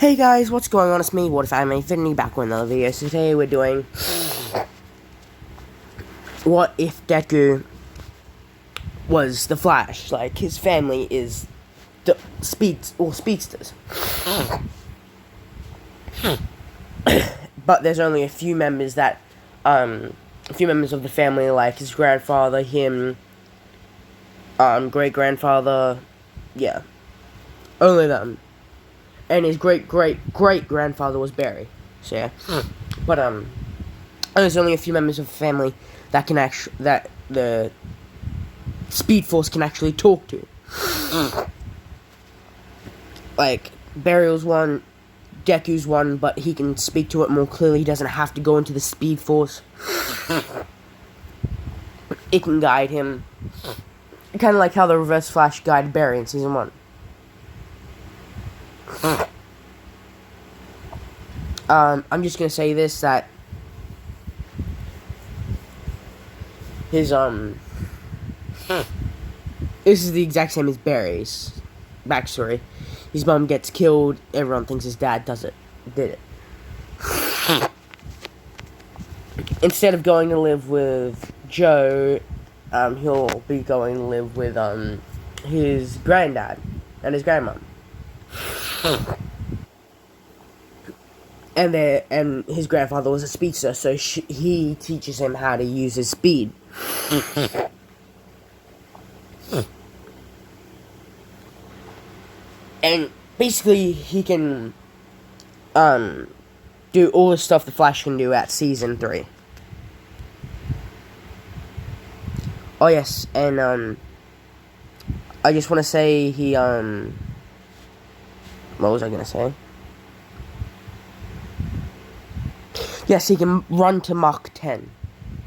Hey guys, what's going on? It's me, What If I'm Infinity, back with another video. So today we're doing what if Deku was the Flash? Like, his family is the speedsters. But there's only a few members of the family, like his grandfather, him, great grandfather, yeah. Only them. And his great grandfather was Barry. So yeah. But there's only a few members of the family that the Speed Force can actually talk to. Like, Barry was one, Deku's one, but he can speak to it more clearly. He doesn't have to go into the Speed Force. It can guide him. Kind of like how the Reverse Flash guided Barry in Season 1. I'm just gonna say this, that his, this is the exact same as Barry's backstory. His mom gets killed, everyone thinks his dad did it. Instead of going to live with Joe, he'll be going to live with, his granddad and his grandmom. And his grandfather was a speedster, so he teaches him how to use his speed. And basically, he can do all the stuff the Flash can do at Season 3. Oh yes, and I just want to say what was I gonna say? Yes, he can run to Mach 10.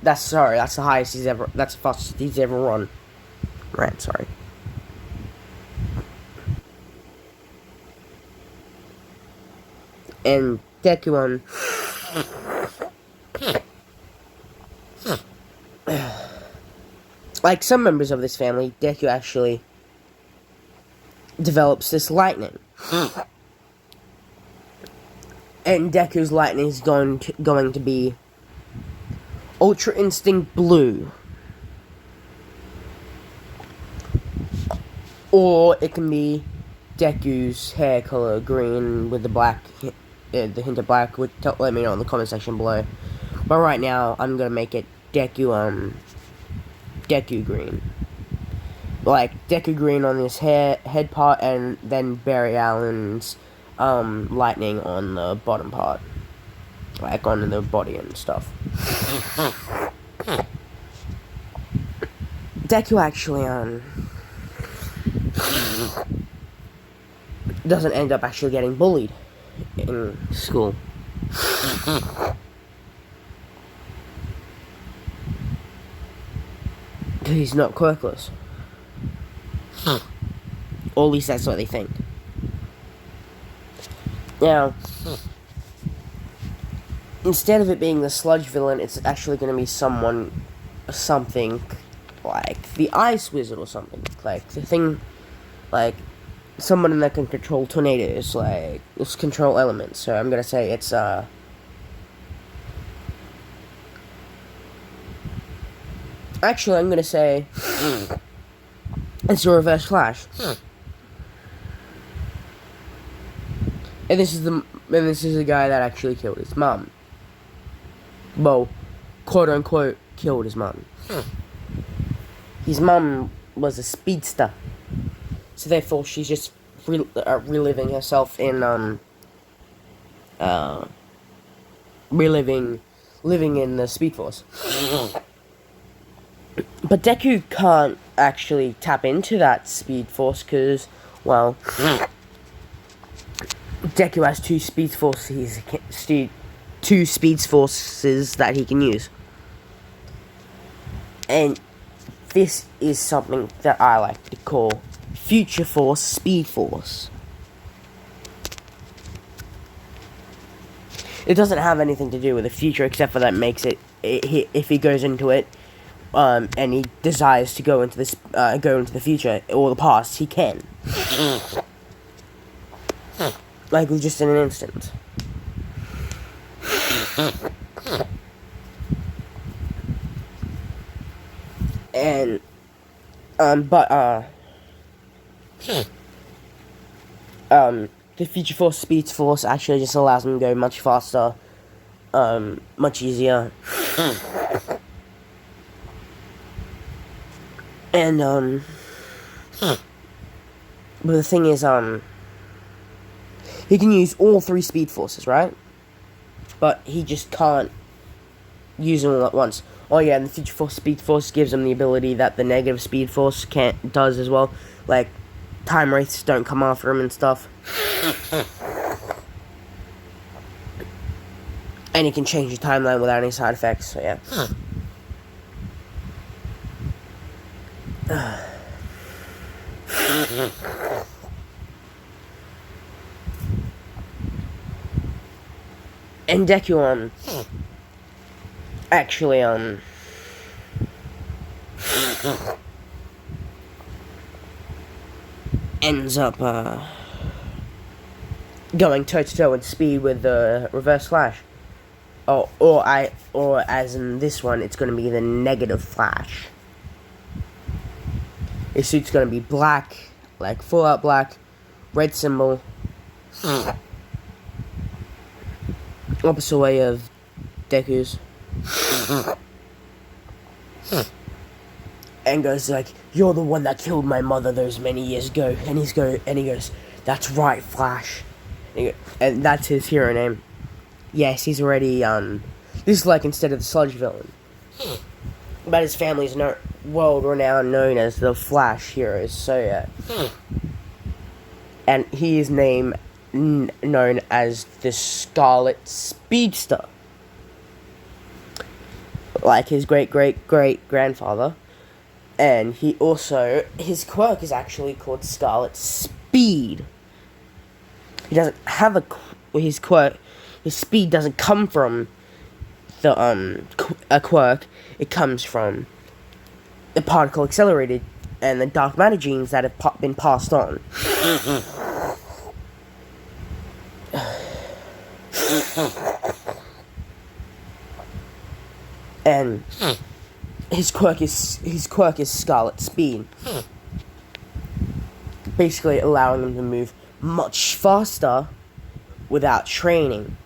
That's the highest that's the fastest he's ever run. Right, sorry. And Deku, like some members of this family, Deku actually develops this lightning. And Deku's lightning is going to be Ultra Instinct Blue. Or it can be Deku's hair color green with the black, the hint of black. Let me know in the comment section below. But right now, I'm gonna make it Deku green. Like Deku green on his head part, and then Barry Allen's lightning on the bottom part, like on the body and stuff. Deku actually doesn't end up actually getting bullied in school. He's not quirkless. Or at least that's what they think. Now, instead of it being the sludge villain, it's actually going to be something like the Ice Wizard or something. Like, the thing, like, someone that can control tornadoes, like, control elements. So I'm going to say it's, actually, I'm going to say it's a Reverse Flash. And this is the guy that actually killed his mom. Well, quote unquote, killed his mom. His mom was a speedster, so therefore she's just reliving herself in living in the Speed Force. But Deku can't actually tap into that Speed Force because, well, Deku has two Speed Forces that he can use. And this is something that I like to call Future Force Speed Force. It doesn't have anything to do with the future, except for that makes it if he goes into it, and he desires to go into the future or the past, he can. like just in an instant. And the Future Force Speed Force actually just allows them to go much faster, much easier. And but the thing is, he can use all 3 Speed Forces, right? But he just can't use them all at once. Oh yeah, and the Future Force Speed Force gives him the ability that the negative Speed Force does as well. Like, time wraiths don't come after him and stuff. And he can change the timeline without any side effects, so yeah. And Deku, actually, ends up, going toe-to-toe in speed with the Reverse Flash. Or as in this one, it's gonna be the Negative Flash. His suit's gonna be black, like full out black, red symbol. Opposite way of Deku's. And goes like, "You're the one that killed my mother those many years ago." And he goes, "That's right, Flash." And that's his hero name. Yes, he's already this is like instead of the Sludge villain. But his family's world renowned, known as the Flash heroes. So yeah. And he is known as the Scarlet Speedster, like his great-great-great-grandfather. And he also, his quirk is actually called Scarlet Speed. He doesn't have his quirk. His speed doesn't come from the a quirk. It comes from the particle accelerated and the dark matter genes that have been passed on. And his quirk is Scarlet Speed, basically allowing him to move much faster without training.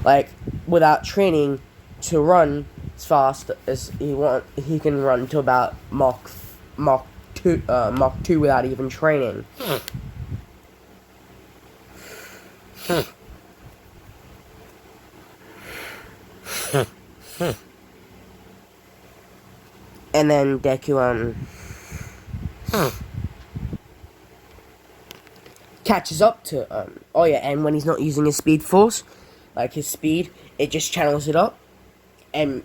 Like, without training to run as fast as he can run to about Mach 2 without even training. And then Deku catches up to oh yeah, and when he's not using his Speed Force, like his speed, it just channels it up and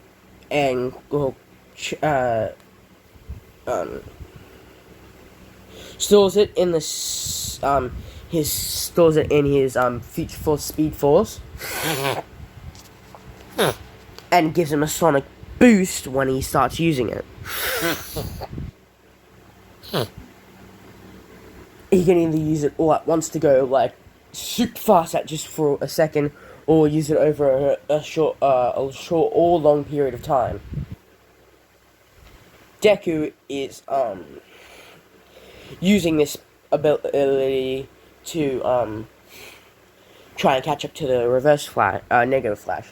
stores it in stores it in his Future Force Speed Force. And gives him a sonic boost when he starts using it. He can either use it all at once to go like super fast at just for a second, or use it over a short or long period of time. Deku is using this ability to try and catch up to the Reverse Flash, Negative Flash.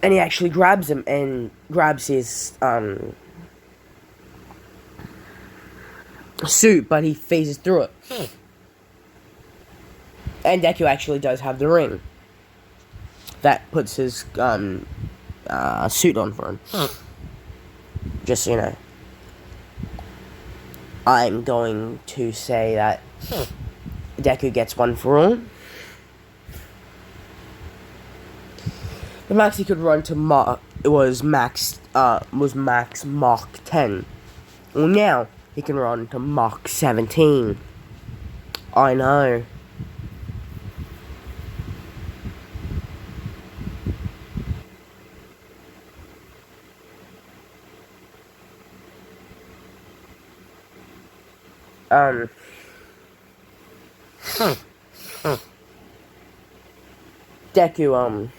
And he actually grabs him and grabs his suit, but he phases through it. And Deku actually does have the ring that puts his suit on for him. Just so you know. I'm going to say that Deku gets one for all. The max he could run to was max Mach 10. Well, now he can run to Mach 17. I know. um, Deku,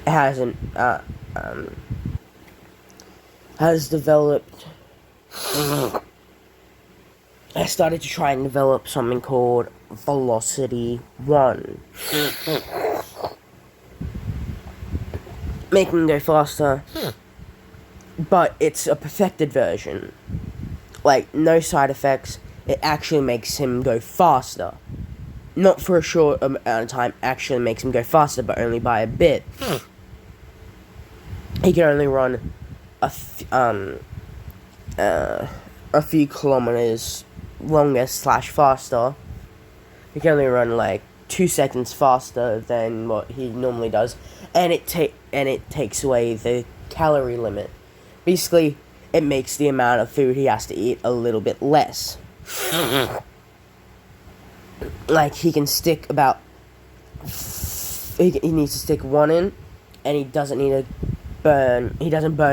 hasn't, has developed, I started to try and develop something called Velocity 1. Making him go faster, but it's a perfected version. Like, no side effects, it actually makes him go faster. Not for a short amount of time, actually makes him go faster, but only by a bit. He can only run a few kilometers longer / faster. He can only run like 2 seconds faster than what he normally does, and it takes away the calorie limit. Basically, it makes the amount of food he has to eat a little bit less. Like, he can stick about, he needs to stick 1 in, and he doesn't burn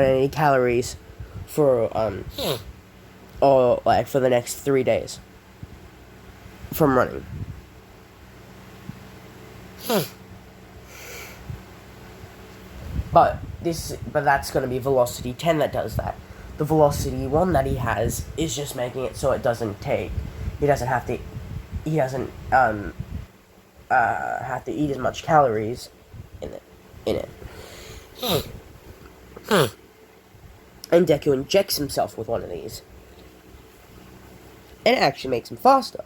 any calories for or like for the next 3 days from running. But that's going to be Velocity 10 that does that. The Velocity 1 that he has is just making it so it doesn't take. He doesn't have to eat as much calories in it. And Deku injects himself with one of these, and it actually makes him faster.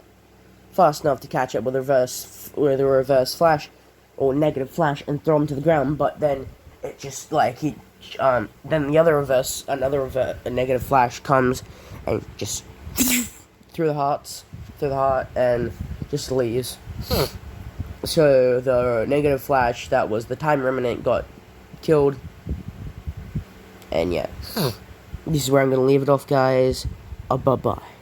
Fast enough to catch up with a reverse flash or negative flash and throw him to the ground, but then it just like then the other a negative flash comes and just through the heart and just leaves. So the negative flash that was the time remnant got killed, and yeah, this is where I'm gonna leave it off, guys. Bye bye.